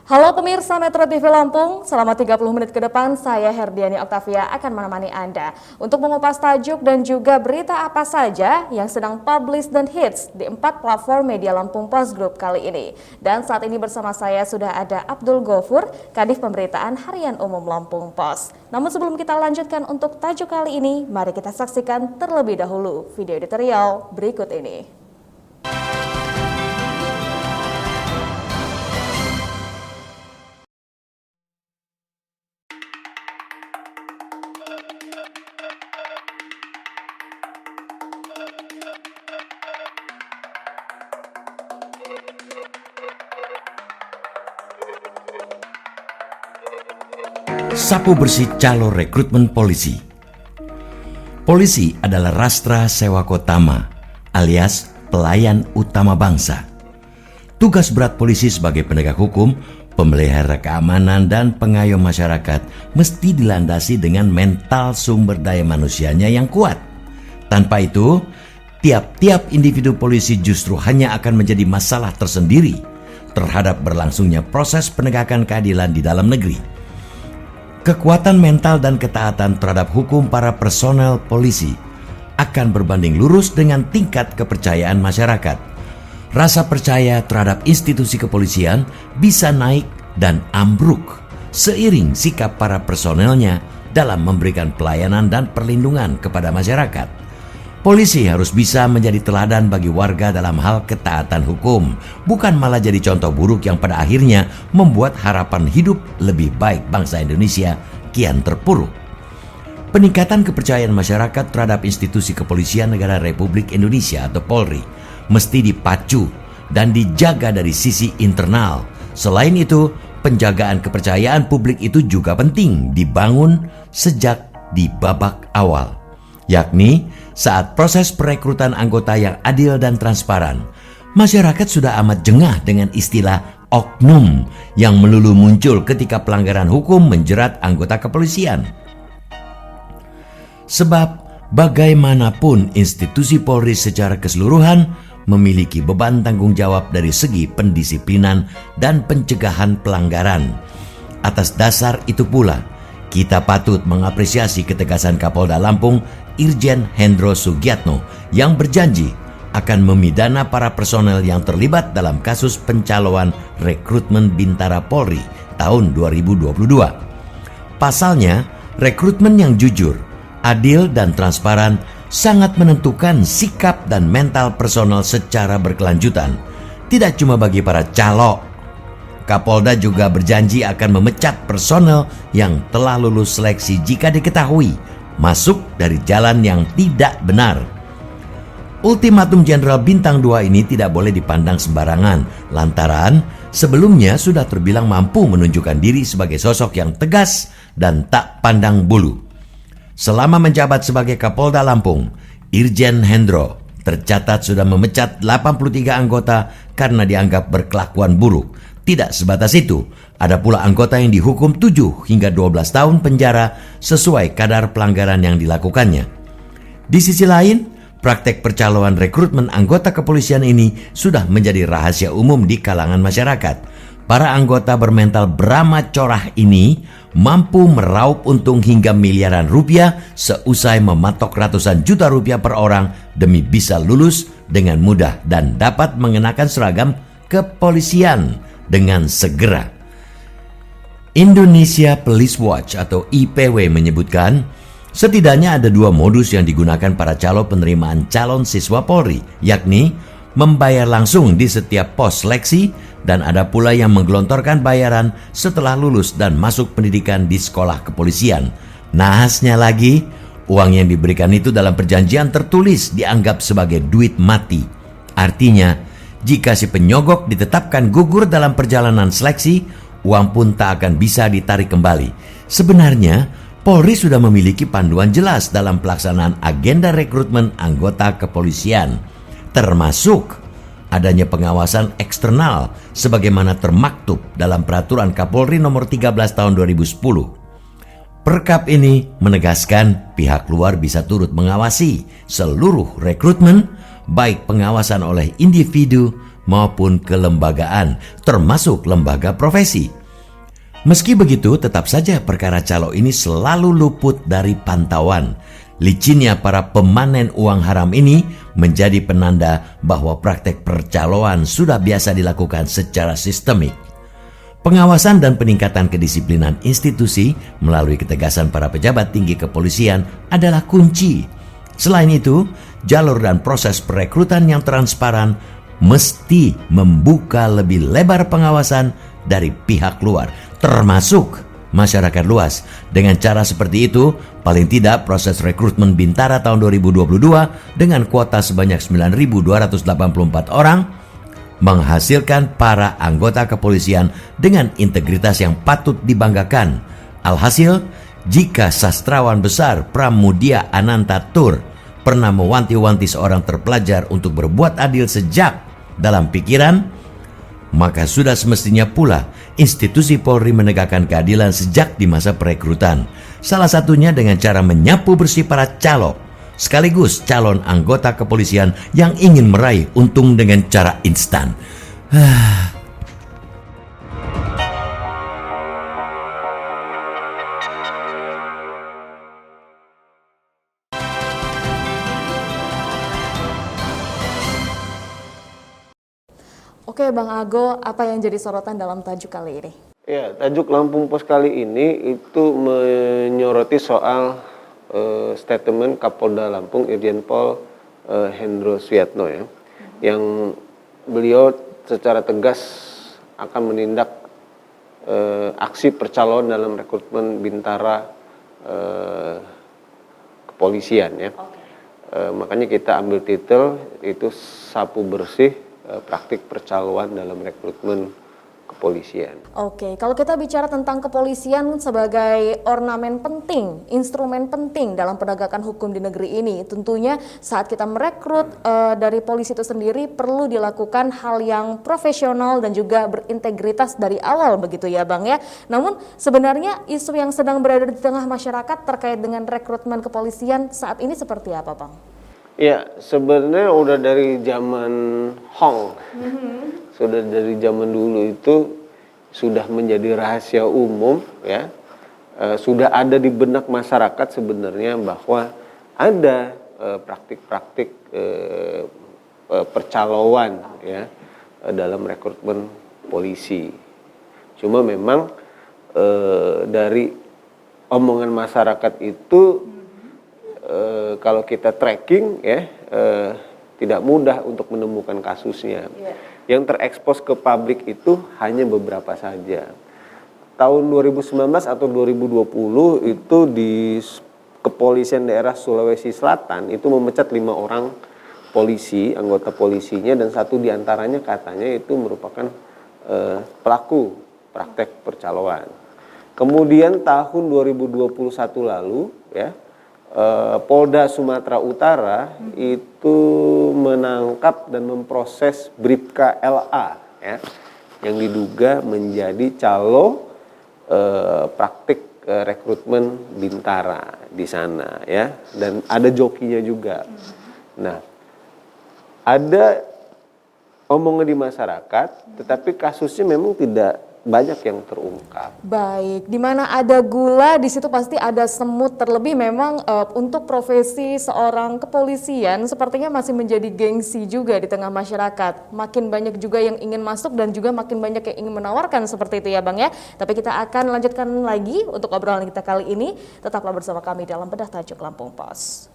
Halo pemirsa Metro TV Lampung, selama 30 menit ke depan saya Herdiani Oktavia akan menemani Anda untuk mengupas tajuk dan juga berita apa saja yang sedang publish dan hits di 4 platform media Lampung Post Group kali ini. Dan saat ini bersama saya sudah ada Abdul Ghafur, Kadif Pemberitaan Harian Umum Lampung Post. Namun sebelum kita lanjutkan untuk tajuk kali ini, mari kita saksikan terlebih dahulu video editorial berikut ini. Sapu bersih calo rekrutmen polisi. Polisi adalah Rastra Sewakotama alias pelayan utama bangsa. Tugas berat polisi sebagai penegak hukum, pemelihara keamanan dan pengayom masyarakat mesti dilandasi dengan mental sumber daya manusianya yang kuat. Tanpa itu, tiap-tiap individu polisi justru hanya akan menjadi masalah tersendiri terhadap berlangsungnya proses penegakan keadilan di dalam negeri. Kekuatan mental dan ketaatan terhadap hukum para personel polisi akan berbanding lurus dengan tingkat kepercayaan masyarakat. Rasa percaya terhadap institusi kepolisian bisa naik dan ambruk seiring sikap para personelnya dalam memberikan pelayanan dan perlindungan kepada masyarakat. Polisi harus bisa menjadi teladan bagi warga dalam hal ketaatan hukum, bukan malah jadi contoh buruk yang pada akhirnya membuat harapan hidup lebih baik bangsa Indonesia kian terpuruk. Peningkatan kepercayaan masyarakat terhadap institusi kepolisian negara Republik Indonesia atau Polri mesti dipacu dan dijaga dari sisi internal. Selain itu, penjagaan kepercayaan publik itu juga penting dibangun sejak di babak awal, yakni saat proses perekrutan anggota yang adil dan transparan. Masyarakat sudah amat jengah dengan istilah oknum yang melulu muncul ketika pelanggaran hukum menjerat anggota kepolisian. Sebab bagaimanapun institusi Polri secara keseluruhan memiliki beban tanggung jawab dari segi pendisiplinan dan pencegahan pelanggaran. Atas dasar itu pula, kita patut mengapresiasi ketegasan Kapolda Lampung Irjen Hendro Sugiatno yang berjanji akan memidana para personel yang terlibat dalam kasus pencalonan rekrutmen Bintara Polri tahun 2022. Pasalnya, rekrutmen yang jujur, adil dan transparan sangat menentukan sikap dan mental personel secara berkelanjutan. Tidak cuma bagi para calo. Kapolda juga berjanji akan memecat personel yang telah lulus seleksi jika diketahui masuk dari jalan yang tidak benar. Ultimatum Jenderal Bintang 2 ini tidak boleh dipandang sembarangan lantaran sebelumnya sudah terbilang mampu menunjukkan diri sebagai sosok yang tegas dan tak pandang bulu. Selama menjabat sebagai Kapolda Lampung, Irjen Hendro tercatat sudah memecat 83 anggota karena dianggap berkelakuan buruk. Tidak sebatas itu, ada pula anggota yang dihukum 7 hingga 12 tahun penjara sesuai kadar pelanggaran yang dilakukannya. Di sisi lain, praktek percalonan rekrutmen anggota kepolisian ini sudah menjadi rahasia umum di kalangan masyarakat. Para anggota bermental beramat corah ini mampu meraup untung hingga miliaran rupiah seusai mematok ratusan juta rupiah per orang demi bisa lulus dengan mudah dan dapat mengenakan seragam kepolisian dengan segera. Indonesia Police Watch atau IPW menyebutkan setidaknya ada 2 modus yang digunakan para calon penerimaan calon siswa Polri, yakni membayar langsung di setiap pos seleksi dan ada pula yang menggelontorkan bayaran setelah lulus dan masuk pendidikan di sekolah kepolisian. Nahasnya lagi, uang yang diberikan itu dalam perjanjian tertulis dianggap sebagai duit mati. Artinya, jika si penyogok ditetapkan gugur dalam perjalanan seleksi, uang pun tak akan bisa ditarik kembali. Sebenarnya, Polri sudah memiliki panduan jelas dalam pelaksanaan agenda rekrutmen anggota kepolisian, termasuk adanya pengawasan eksternal sebagaimana termaktub dalam Peraturan Kapolri Nomor 13 Tahun 2010. Perkap ini menegaskan pihak luar bisa turut mengawasi seluruh rekrutmen, baik pengawasan oleh individu maupun kelembagaan, termasuk lembaga profesi. Meski begitu, tetap saja perkara calo ini selalu luput dari pantauan. Licinnya para pemanen uang haram ini menjadi penanda bahwa praktek percaloan sudah biasa dilakukan secara sistemik. Pengawasan dan peningkatan kedisiplinan institusi melalui ketegasan para pejabat tinggi kepolisian adalah kunci. Selain itu, jalur dan proses perekrutan yang transparan mesti membuka lebih lebar pengawasan dari pihak luar, termasuk masyarakat luas. Dengan cara seperti itu, paling tidak proses rekrutmen Bintara tahun 2022 dengan kuota sebanyak 9.284 orang menghasilkan para anggota kepolisian dengan integritas yang patut dibanggakan. Alhasil, jika sastrawan besar Pramudia Anantatur pernah mewanti-wanti seorang terpelajar untuk berbuat adil sejak dalam pikiran, maka sudah semestinya pula institusi Polri menegakkan keadilan sejak di masa perekrutan. Salah satunya dengan cara menyapu bersih para calo, sekaligus calon anggota kepolisian yang ingin meraih untung dengan cara instan. Oke Bang Ago, apa yang jadi sorotan dalam tajuk kali ini? Ya, tajuk Lampung Pos kali ini itu menyoroti soal statement Kapolda Lampung Irjen Pol Hendro Suyatno ya, yang beliau secara tegas akan menindak aksi percaloan dalam rekrutmen Bintara kepolisian ya. Makanya kita ambil titel itu sapu bersih praktik percaloan dalam rekrutmen kepolisian. Oke, kalau kita bicara tentang kepolisian sebagai ornamen penting, instrumen penting dalam penegakan hukum di negeri ini, tentunya saat kita merekrut dari polisi itu sendiri perlu dilakukan hal yang profesional dan juga berintegritas dari awal begitu ya Bang ya. Namun sebenarnya isu yang sedang berada di tengah masyarakat terkait dengan rekrutmen kepolisian saat ini seperti apa Bang? Ya, sebenarnya udah dari zaman Hong, sudah dari zaman dulu itu sudah menjadi rahasia umum ya, sudah ada di benak masyarakat sebenarnya bahwa ada praktik-praktik percaloan ya dalam rekrutmen polisi. Cuma memang dari omongan masyarakat itu kalau kita tracking ya tidak mudah untuk menemukan kasusnya. Yang terekspos ke publik itu hanya beberapa saja. Tahun 2019 atau 2020 itu di Kepolisian Daerah Sulawesi Selatan itu memecat 5 orang polisi, anggota polisinya, dan 1 diantaranya katanya itu merupakan pelaku praktek percaloan. Kemudian tahun 2021 lalu ya, Polda Sumatera Utara itu menangkap dan memproses Bribka LA ya, yang diduga menjadi calo praktik rekrutmen Bintara di sana ya, dan ada jokinya juga. Nah, ada omongan di masyarakat, tetapi kasusnya memang tidak banyak yang terungkap. Baik, di mana ada gula, di situ pasti ada semut. Terlebih memang untuk profesi seorang kepolisian sepertinya masih menjadi gengsi juga di tengah masyarakat. Makin banyak juga yang ingin masuk dan juga makin banyak yang ingin menawarkan seperti itu ya Bang ya. Tapi kita akan lanjutkan lagi untuk obrolan kita kali ini. Tetaplah bersama kami dalam Bedah Tajuk Lampung Pos.